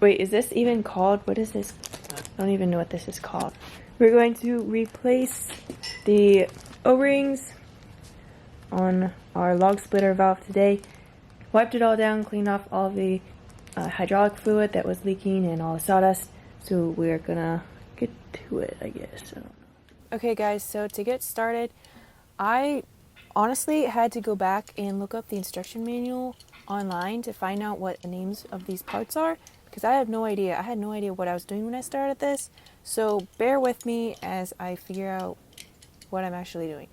Wait, is this even called? What is this? I don't even know what this is called. We're going to replace the O-rings on our log splitter valve today. Wiped it all down, cleaned off all the hydraulic fluid that was leaking and all the sawdust. So we're gonna get to it, I guess. I don't know. Okay guys, so to get started, I honestly had to go back and look up the instruction manual online to find out what the names of these parts are, because I have no idea. I had no idea what I was doing when I started this, so bear with me as I figure out what I'm actually doing.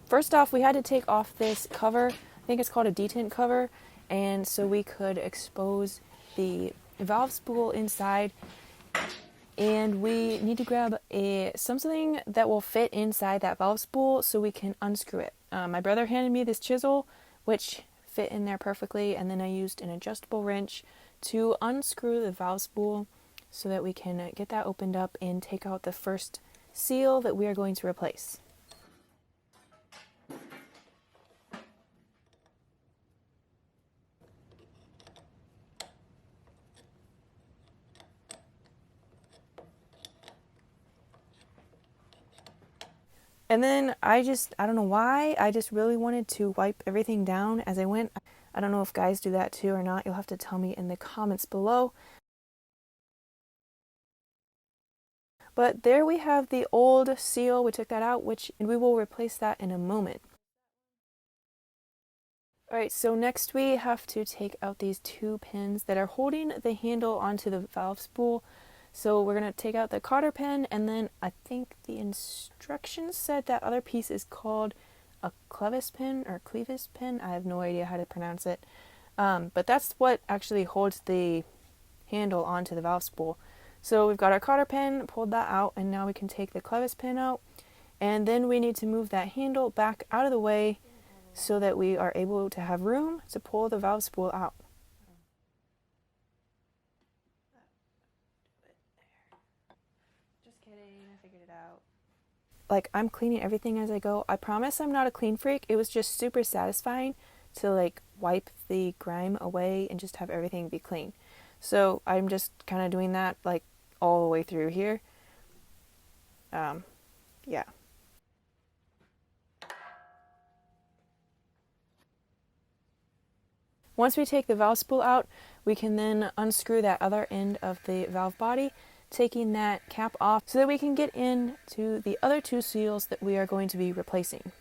First off, we had to take off this cover. I think it's called a detent cover, and so we could expose the valve spool inside. And we need to grab something that will fit inside that valve spool so we can unscrew it. My brother handed me this chisel, which fit in there perfectly, and then I used an adjustable wrench to unscrew the valve spool so that we can get that opened up and take out the first seal that we are going to replace. And then I don't know why, I just really wanted to wipe everything down as I went. I don't know if guys do that too or not. You'll have to tell me in the comments below. But there we have the old seal. We took that out, and we will replace that in a moment. Alright, so next we have to take out these two pins that are holding the handle onto the valve spool. So we're going to take out the cotter pin, and then I think the instructions said that other piece is called a clevis pin or clevis pin. I have no idea how to pronounce it. But that's what actually holds the handle onto the valve spool. So we've got our cotter pin, pulled that out, and now we can take the clevis pin out. And then we need to move that handle back out of the way so that we are able to have room to pull the valve spool out. Just kidding, I figured it out. Like, I'm cleaning everything as I go. I promise I'm not a clean freak. It was just super satisfying to like wipe the grime away and just have everything be clean. So I'm just kind of doing that like all the way through here. Yeah. Once we take the valve spool out, we can then unscrew that other end of the valve body, taking that cap off so that we can get into the other two seals that we are going to be replacing.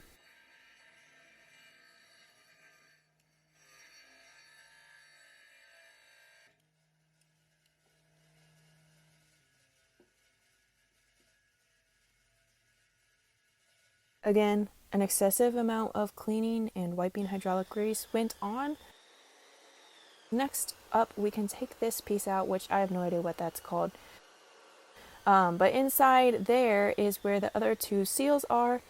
Again, an excessive amount of cleaning and wiping hydraulic grease went on. Next up, we can take this piece out, which I have no idea what that's called. But inside there is where the other two seals are.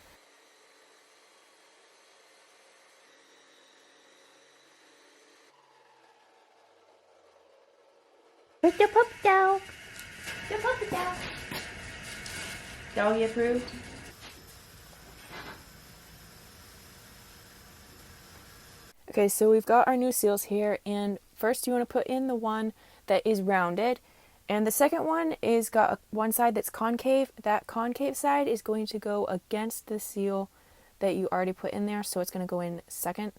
Put the pup down. The pup down. Doggy approved? Okay, so we've got our new seals here, and first you want to put in the one that is rounded, and the second one is got one side that's concave. That concave side is going to go against the seal that you already put in there, so it's going to go in second.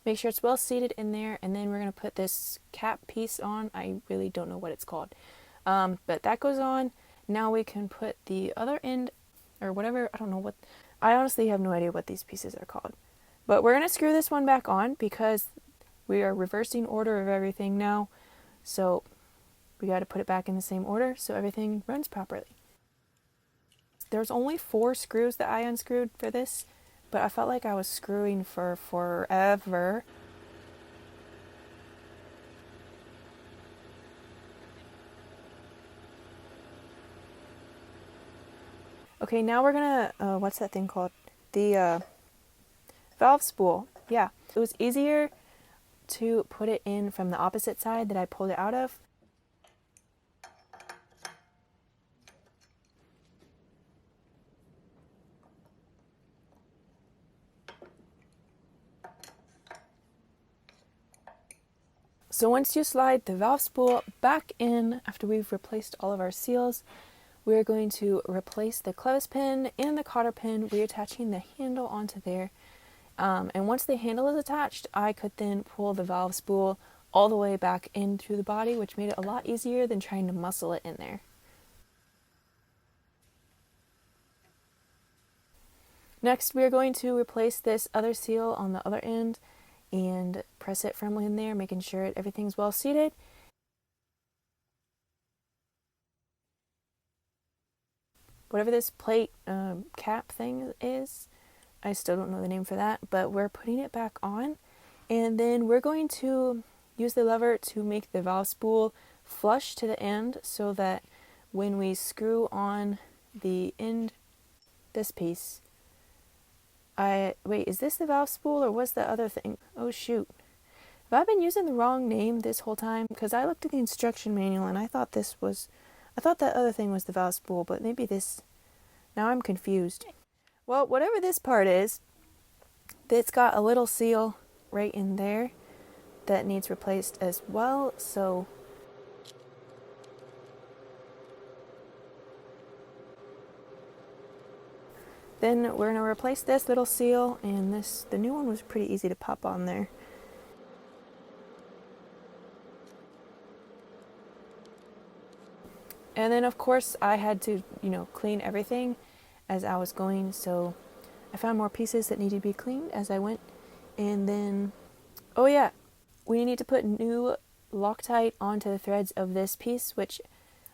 Make sure it's well seated in there, and then we're going to put this cap piece on. I really don't know what it's called, but that goes on. Now we can put the other end, or whatever, I don't know what, I honestly have no idea what these pieces are called. But we're going to screw this one back on because we are reversing order of everything now. So we got to put it back in the same order so everything runs properly. There's only 4 screws that I unscrewed for this, but I felt like I was screwing for forever. Okay, now we're going to, what's that thing called? The valve spool. Yeah, it was easier to put it in from the opposite side that I pulled it out of. So once you slide the valve spool back in after we've replaced all of our seals, we're going to replace the clevis pin and the cotter pin, reattaching the handle onto there. And once the handle is attached, I could then pull the valve spool all the way back in through the body, which made it a lot easier than trying to muscle it in there. Next, we are going to replace this other seal on the other end and press it firmly in there, making sure everything's well seated. Whatever this plate cap thing is, I still don't know the name for that, but we're putting it back on. And then we're going to use the lever to make the valve spool flush to the end so that when we screw on the end, this piece, wait, is this the valve spool or was the other thing? Oh shoot. Have I been using the wrong name this whole time? Because I looked at the instruction manual and I thought that other thing was the valve spool, but maybe this, now I'm confused. Well, whatever this part is, it's got a little seal right in there that needs replaced as well, so then we're going to replace this little seal, and the new one was pretty easy to pop on there. And then of course I had to, clean everything as I was going, so I found more pieces that needed to be cleaned as I went. And then, oh yeah, we need to put new Loctite onto the threads of this piece, which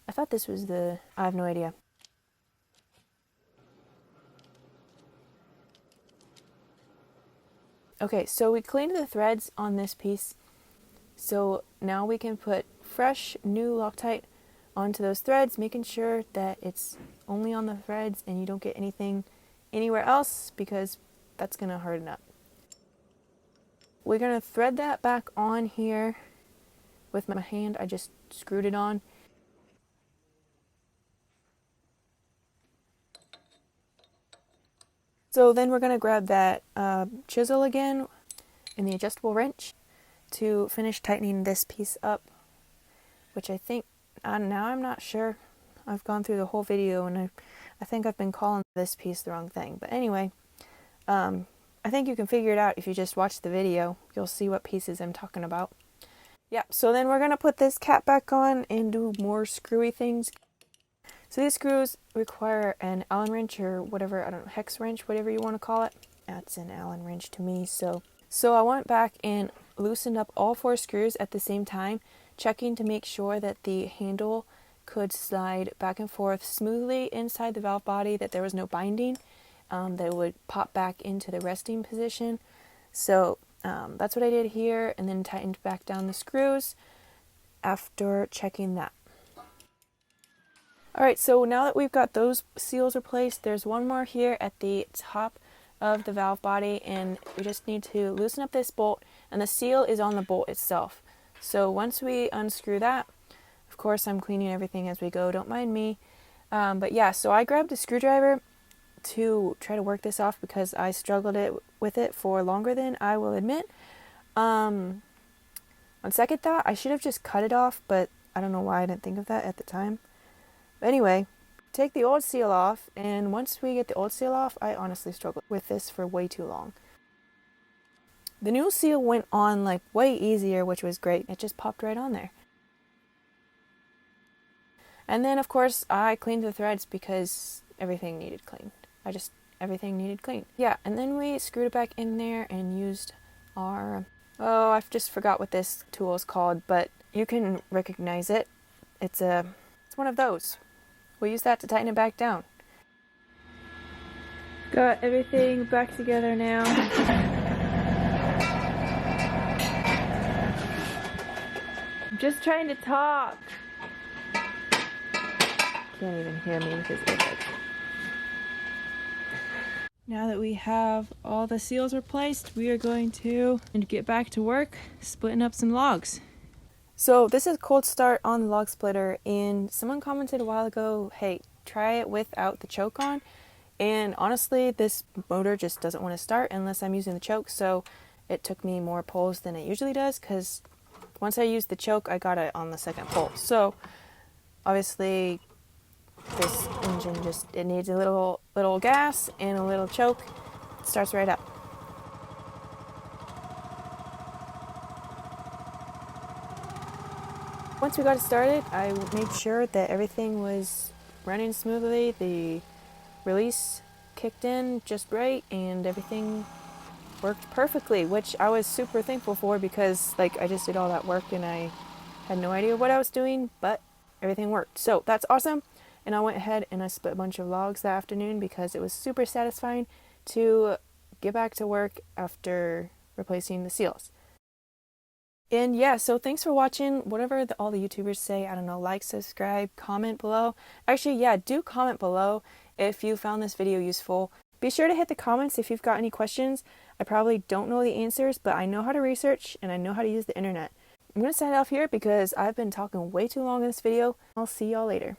I thought this was I have no idea. Okay, so we cleaned the threads on this piece, so now we can put fresh new Loctite onto those threads, making sure that it's only on the threads and you don't get anything anywhere else, because that's going to harden up. We're going to thread that back on here with my hand. I just screwed it on. So then we're going to grab that chisel again and the adjustable wrench to finish tightening this piece up, which I think, now I'm not sure. I've gone through the whole video and I think I've been calling this piece the wrong thing. But anyway, I think you can figure it out if you just watch the video. You'll see what pieces I'm talking about. Yeah, so then we're going to put this cap back on and do more screwy things. So these screws require an Allen wrench or whatever, I don't know, hex wrench, whatever you want to call it. That's an Allen wrench to me. So I went back and loosened up all 4 screws at the same time, checking to make sure that the handle could slide back and forth smoothly inside the valve body, that there was no binding, that would pop back into the resting position. So that's what I did here, and then tightened back down the screws after checking that. Alright, so now that we've got those seals replaced, there's one more here at the top of the valve body, and we just need to loosen up this bolt, and the seal is on the bolt itself. So once we unscrew that, of course I'm cleaning everything as we go, don't mind me. But yeah, so I grabbed a screwdriver to try to work this off because I struggled with it for longer than I will admit. On second thought, I should have just cut it off, but I don't know why I didn't think of that at the time. But anyway, take the old seal off, and once we get the old seal off, I honestly struggled with this for way too long. The new seal went on like way easier, which was great. It just popped right on there. And then of course I cleaned the threads because everything needed cleaned. Everything needed cleaned. Yeah, and then we screwed it back in there and used our, I just forgot what this tool is called, but you can recognize it. It's one of those. We'll use that to tighten it back down. Got everything back together now. I'm just trying to talk. Can't even hear me because it's like... Now that we have all the seals replaced, we are going to get back to work splitting up some logs. So this is a cold start on the log splitter, and someone commented a while ago, hey, try it without the choke on. And honestly, this motor just doesn't want to start unless I'm using the choke, so it took me more pulls than it usually does because once I used the choke, I got it on the second pull. So obviously this engine it needs a little gas and a little choke. It starts right up. Once we got it started, I made sure that everything was running smoothly. The release kicked in just right and everything worked perfectly, which I was super thankful for because like I just did all that work and I had no idea what I was doing, but everything worked. So that's awesome. And I went ahead and I split a bunch of logs that afternoon because it was super satisfying to get back to work after replacing the seals. And yeah, so thanks for watching. Whatever all the YouTubers say, I don't know, like, subscribe, comment below. Actually, yeah, do comment below if you found this video useful. Be sure to hit the comments if you've got any questions. I probably don't know the answers, but I know how to research and I know how to use the internet. I'm going to sign off here because I've been talking way too long in this video. I'll see y'all later.